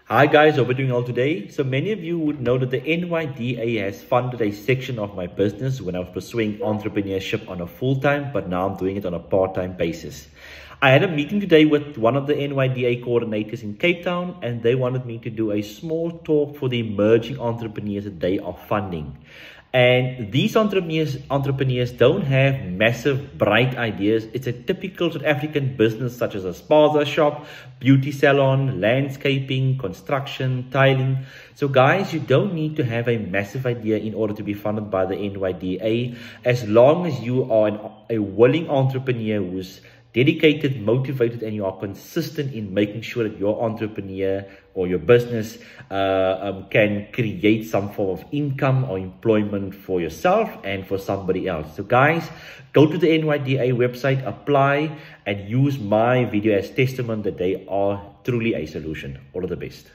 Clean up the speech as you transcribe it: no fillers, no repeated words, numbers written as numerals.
Hi guys, hope you're doing well today. So many of you would know that the NYDA has funded a section of my business when I was pursuing entrepreneurship on a full-time, but now I'm doing it on a part-time basis. I had a meeting today with one of the NYDA coordinators in Cape Town, and they wanted me to do a small talk for the emerging entrepreneurs that they are funding. And these entrepreneurs don't have massive, bright ideas. It's a typical South African business such as a spaza shop, beauty salon, landscaping, construction, tiling. So guys, you don't need to have a massive idea in order to be funded by the NYDA, as long as you are a willing entrepreneur who's dedicated, motivated, and you are consistent in making sure that your entrepreneur or your business can create some form of income or employment for yourself and for somebody else. So guys, go to the NYDA website, apply, and use my video as testament that they are truly a solution. All of the best.